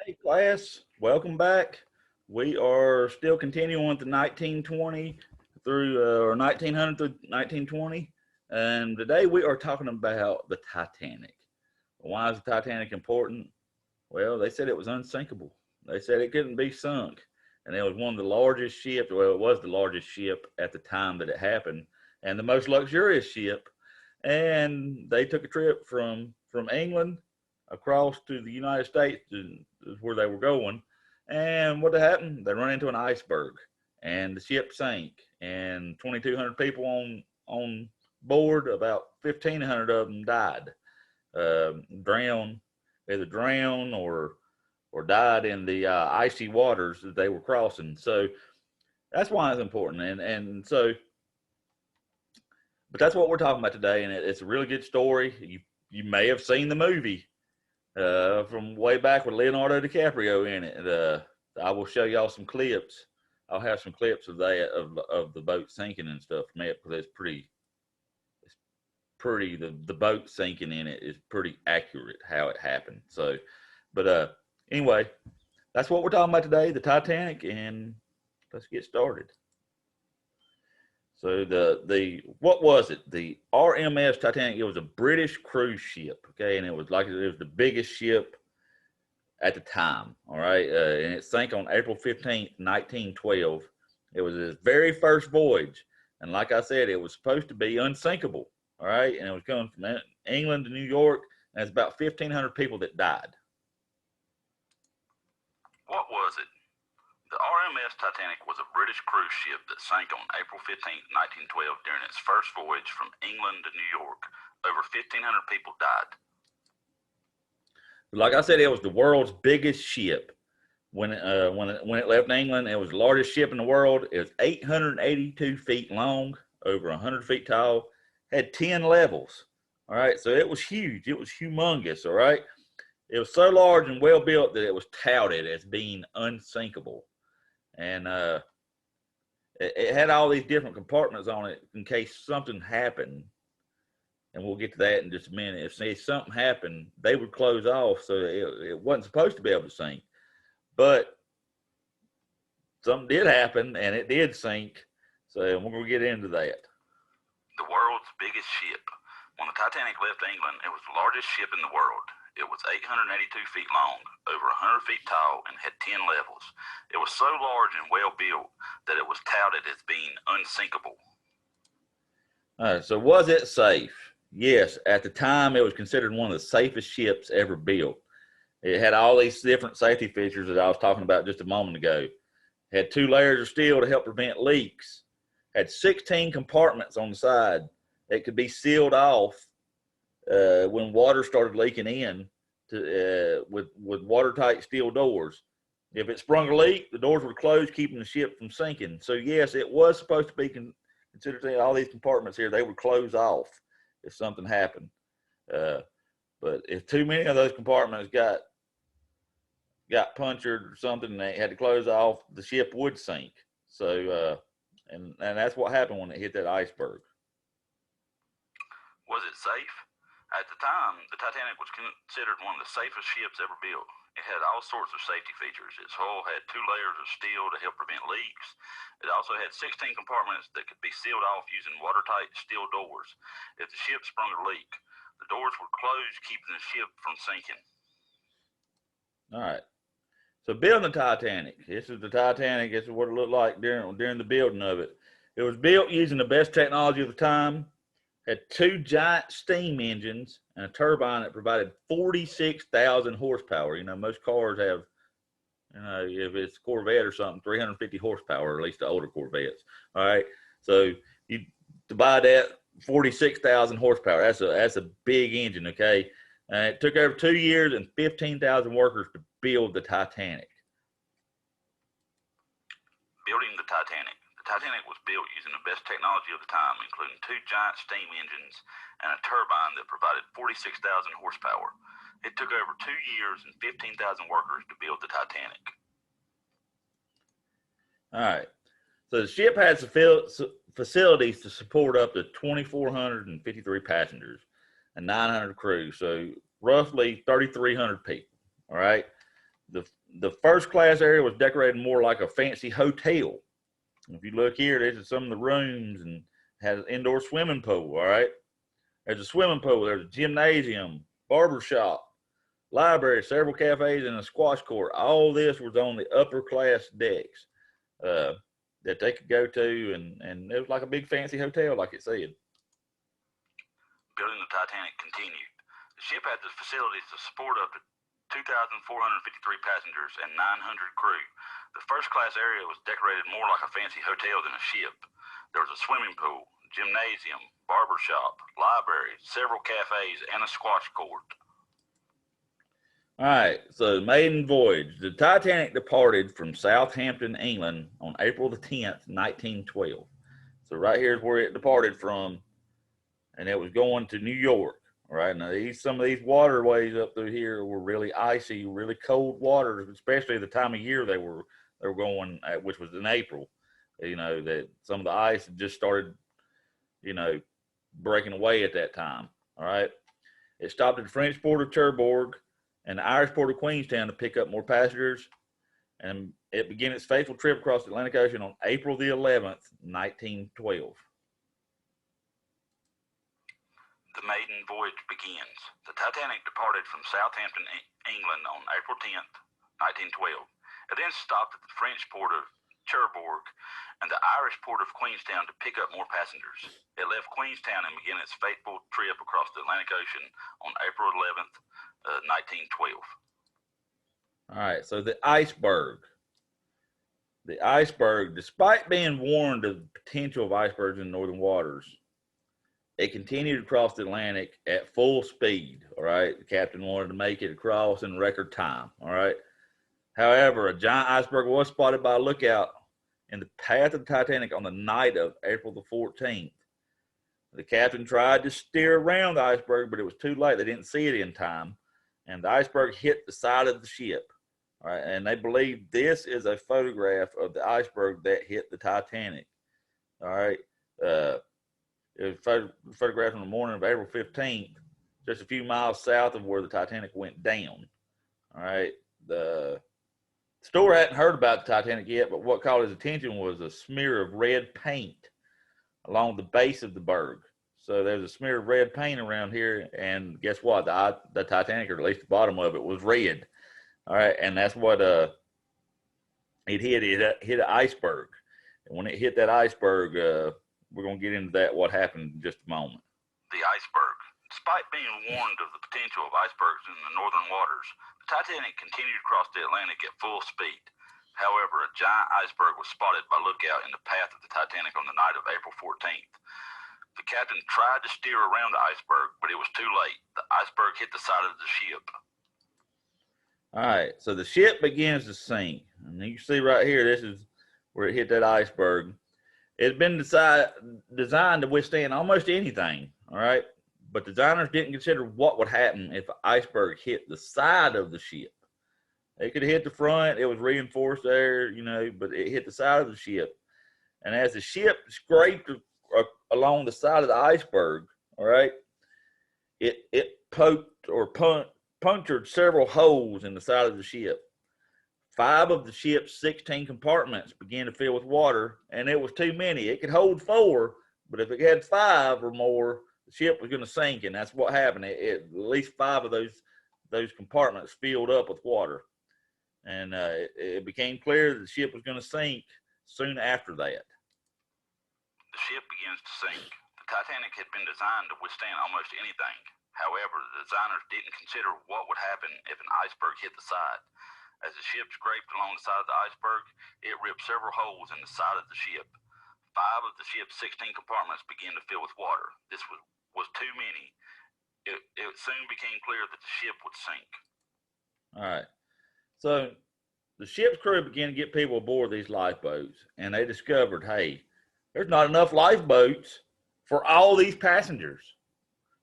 Hey class, welcome back. We are still continuing with the 1920 through or 1900 through 1920, and today we are talking about the Titanic. Why is the Titanic important? Well, they said it was unsinkable. They said it couldn't be sunk, and it was one of the largest ships. Well, it was the largest ship at the time that it happened, and the most luxurious ship. And they took a trip from England across to the United States is where they were going. And what happened? They run into an iceberg, and the ship sank, and 2,200 people on board. About 1,500 of them died, drowned, either drowned or died in the icy waters that they were crossing. So that's why it's important. But that's what we're talking about today, and it's a really good story. You may have seen the movie from way back with Leonardo DiCaprio in it. I will show y'all some clips. I'll have some clips of that of the boat sinking and stuff from it, because it's pretty. The boat sinking in it is pretty accurate how it happened. So, but anyway, that's what we're talking about today, the Titanic, and let's get started. So what was it? The RMS Titanic. It was a British cruise ship, okay, and it was the biggest ship at the time. All right, and it sank on April 15th, 1912. It was his very first voyage, and like I said, it was supposed to be unsinkable. All right, and it was coming from England to New York, and it's about 1,500 people that died. What was it? The RMS Titanic was a British cruise ship that sank on April 15, 1912 during its first voyage from England to New York. Over 1,500 people died. Like I said, it was the world's biggest ship. When it left England, it was the largest ship in the world. It was 882 feet long, over 100 feet tall, had 10 levels. All right, so it was huge. It was humongous. All right, it was so large and well built that it was touted as being unsinkable. And it had all these different compartments on it in case something happened. And we'll get to that in just a minute. If say something happened, they would close off, so it wasn't supposed to be able to sink. But something did happen, and it did sink. So we're going to get into that. The world's biggest ship. When the Titanic left England, it was the largest ship in the world. It was 882 feet long, over 100 feet tall, and had 10 levels. It was so large and well built that it was touted as being unsinkable. All right, so was it safe? Yes, at the time it was considered one of the safest ships ever built. It had all these different safety features that I was talking about just a moment ago. It had 2 layers of steel to help prevent leaks. It had 16 compartments on the side. It could be sealed off when water started leaking in with watertight steel doors. If it sprung a leak, the doors would close, keeping the ship from sinking. So yes, it was supposed to be considered. All these compartments here, they would close off if something happened. But if too many of those compartments got punctured or something, and they had to close off, the ship would sink. So and that's what happened when it hit that iceberg. Was it safe? At the time, the Titanic was considered one of the safest ships ever built. It had all sorts of safety features. Its hull had 2 layers of steel to help prevent leaks. It also had 16 compartments that could be sealed off using watertight steel doors. If the ship sprung a leak, the doors would close, keeping the ship from sinking. All right. So building the Titanic. This is the Titanic. This is what it looked like during the building of it. It was built using the best technology of the time. Had 2 giant steam engines and a turbine that provided 46,000 horsepower. You know, most cars have, if it's a Corvette or something, 350 horsepower, or at least the older Corvettes. All right. So you divide that 46,000 horsepower. That's a big engine. Okay. It took over 2 years and 15,000 workers to build the Titanic. Building the Titanic. The Titanic was built using the best technology of the time, including 2 giant steam engines and a turbine that provided 46,000 horsepower. It took over 2 years and 15,000 workers to build the Titanic. All right. So the ship has facilities to support up to 2,453 passengers and 900 crew. So roughly 3,300 people. All right. the first class area was decorated more like a fancy hotel. If you look here, this is some of the rooms and has an indoor swimming pool. All right, there's a swimming pool, there's a gymnasium, barber shop, library, several cafes, and a squash court. All this was on the upper class decks that they could go to, and it was like a big fancy hotel, like it said. Building the Titanic continued. The ship had the facilities to support up to 2,453 passengers and 900 crew. The first class area was decorated more like a fancy hotel than a ship. There was a swimming pool, gymnasium, barber shop, library, several cafes, and a squash court. All right, so maiden voyage. The Titanic departed from Southampton, England on April the 10th, 1912. So right here is where it departed from, and it was going to New York. All right, now some of these waterways up through here were really icy, really cold waters, especially the time of year they were going at, which was in April. You know, that some of the ice had just started, you know, breaking away at that time. All right, it stopped at the French port of Cherbourg and the Irish port of Queenstown to pick up more passengers, and it began its fateful trip across the Atlantic Ocean on April the 11th, 1912. The maiden voyage begins. The Titanic departed from Southampton, England on April 10th, 1912. It then stopped at the French port of Cherbourg and the Irish port of Queenstown to pick up more passengers. It left Queenstown and began its fateful trip across the Atlantic Ocean on April 11th, 1912. All right, so the iceberg. The iceberg, despite being warned of the potential of icebergs in northern waters, it continued across the Atlantic at full speed. All right, the captain wanted to make it across in record time. All right. However, a giant iceberg was spotted by a lookout in the path of the Titanic on the night of April the 14th. The captain tried to steer around the iceberg, but it was too late. They didn't see it in time, and the iceberg hit the side of the ship. All right, and they believe this is a photograph of the iceberg that hit the Titanic. All right. It was photographed on the morning of April 15th, just a few miles south of where the Titanic went down. All right. The store hadn't heard about the Titanic yet, but what caught his attention was a smear of red paint along the base of the berg. So there's a smear of red paint around here, and guess what? The Titanic, or at least the bottom of it, was red. All right, and that's what it hit. It hit an iceberg, and when it hit that iceberg, we're going to get into that, what happened in just a moment. The iceberg. Despite being warned of the potential of icebergs in the northern waters, the Titanic continued across the Atlantic at full speed. However, a giant iceberg was spotted by lookout in the path of the Titanic on the night of April 14th. The captain tried to steer around the iceberg, but it was too late. The iceberg hit the side of the ship. All right, so the ship begins to sink. And you can see right here, this is where it hit that iceberg. It's been designed to withstand almost anything, all right? But designers didn't consider what would happen if an iceberg hit the side of the ship. It could hit the front. It was reinforced there, you know, but it hit the side of the ship. And as the ship scraped along the side of the iceberg, all right, it poked or punctured several holes in the side of the ship. 5 of the ship's 16 compartments began to fill with water, and it was too many. It could hold 4, but if it had 5 or more, the ship was going to sink, and that's what happened. At least 5 of those compartments filled up with water, and it became clear that the ship was going to sink soon after that. The ship begins to sink. The Titanic had been designed to withstand almost anything. However, the designers didn't consider what would happen if an iceberg hit the side. As the ship scraped along the side of the iceberg, it ripped several holes in the side of the ship. 5 of the ship's 16 compartments began to fill with water. This was too many. It soon became clear that the ship would sink. All right. So the ship's crew began to get people aboard these lifeboats, and they discovered, hey, there's not enough lifeboats for all these passengers.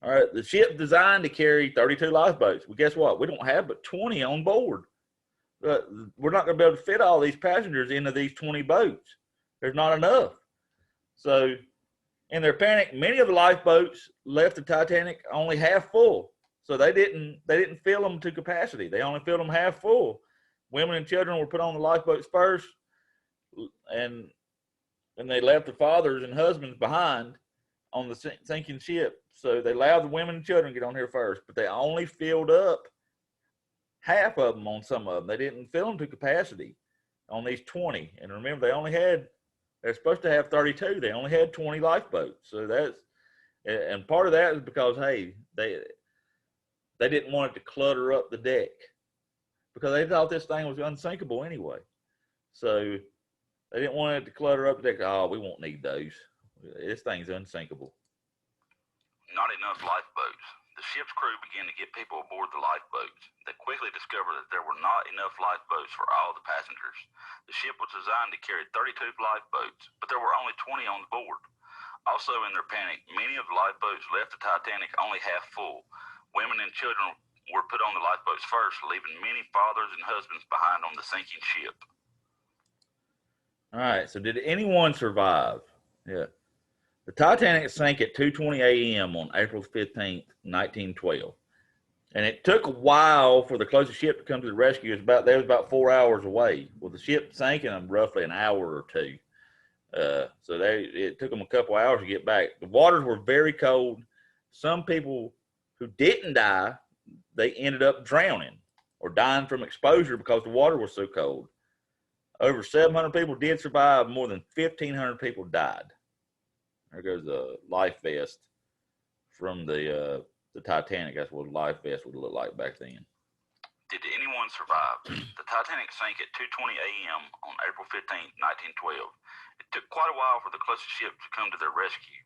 All right. The ship's designed to carry 32 lifeboats. Well, guess what? We don't have but 20 on board. We're not going to be able to fit all these passengers into these 20 boats. There's not enough. So in their panic, many of the lifeboats left the Titanic only half full. So they didn't fill them to capacity. They only filled them half full. women and children were put on the lifeboats first, and they left their fathers and husbands behind on the sinking ship. So they allowed the women and children to get on here first, but they only filled up half of them on some of them. They didn't fill them to capacity on these 20. And remember, they're supposed to have 32. They only had 20 lifeboats. So and part of that is because, hey, they didn't want it to clutter up the deck, because they thought this thing was unsinkable anyway. So they didn't want it to clutter up the deck. Oh, we won't need those. This thing's unsinkable. Not enough lifeboats. The ship's crew began to get people aboard the lifeboats. They quickly discovered that there were not enough lifeboats for all the passengers. The ship was designed to carry 32 lifeboats, but there were only 20 on board. Also, in their panic, many of the lifeboats left the Titanic only half full. Women and children were put on the lifeboats first, leaving many fathers and husbands behind on the sinking ship. All right, so did anyone survive? Yeah. The Titanic sank at 2:20 a.m. on April 15th, 1912. And it took a while for the closest ship to come to the rescue. They was about 4 hours away. Well, the ship sank in roughly an hour or two. So it took them a couple hours to get back. The waters were very cold. Some people who didn't die, they ended up drowning or dying from exposure because the water was so cold. Over 700 people did survive. More than 1,500 people died. There goes the life vest from the Titanic. That's what a life vest would look like back then. Did anyone survive? The Titanic sank at 2:20 a.m. on April 15, 1912. It took quite a while for the closest ship to come to their rescue.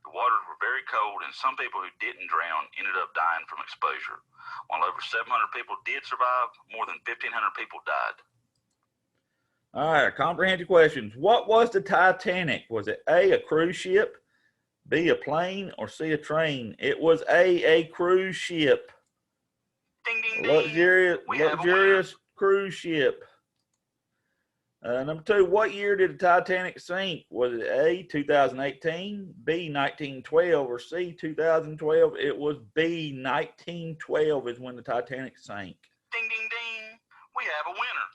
The waters were very cold, and some people who didn't drown ended up dying from exposure. While over 700 people did survive, more than 1,500 people died. All right, comprehensive questions. What was the Titanic? Was it A, a cruise ship, B, a plane, or C, a train? It was a cruise ship. Ding, ding, ding. Luxurious cruise ship. Number 2, what year did the Titanic sink? Was it A, 2018, B, 1912, or C, 2012? It was B, 1912 is when the Titanic sank. Ding, ding, ding. We have a winner.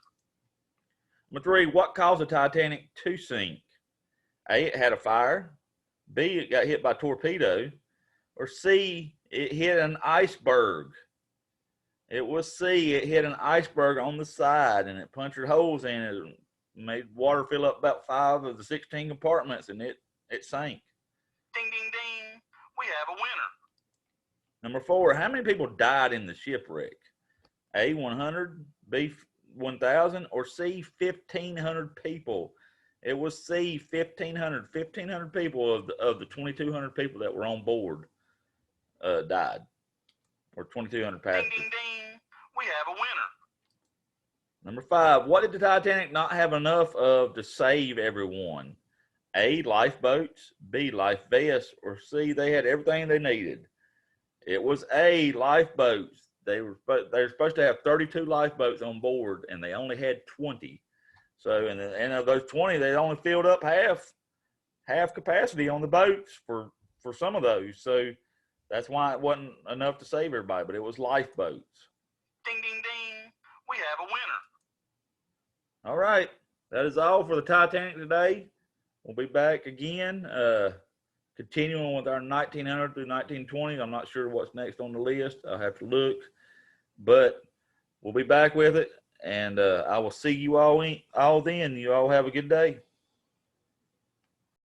Number 3, what caused the Titanic to sink? A, it had a fire. B, it got hit by a torpedo. Or C, it hit an iceberg. It was C, it hit an iceberg on the side, and it punctured holes in it and made water fill up about 5 of the 16 compartments, and it sank. Ding, ding, ding. We have a winner. Number 4, how many people died in the shipwreck? A, 100, B, 1,000, or C, 1,500 people? It was C, 1,500. 1,500 people of the 2,200 people that were on board died, or 2,200 passengers. Ding, ding, ding. We have a winner. Number 5, what did the Titanic not have enough of to save everyone? A, lifeboats, B, life vests, or C, they had everything they needed? It was A, lifeboats. They were supposed to have 32 lifeboats on board, and they only had 20. So, and of those 20, they only filled up half capacity on the boats for some of those. So that's why it wasn't enough to save everybody, but it was lifeboats. Ding, ding, ding. We have a winner. All right. That is all for the Titanic today. We'll be back again, continuing with our 1900 through 1920. I'm not sure what's next on the list. I'll have to look. But we'll be back with it, and I will see you all then. You all have a good day.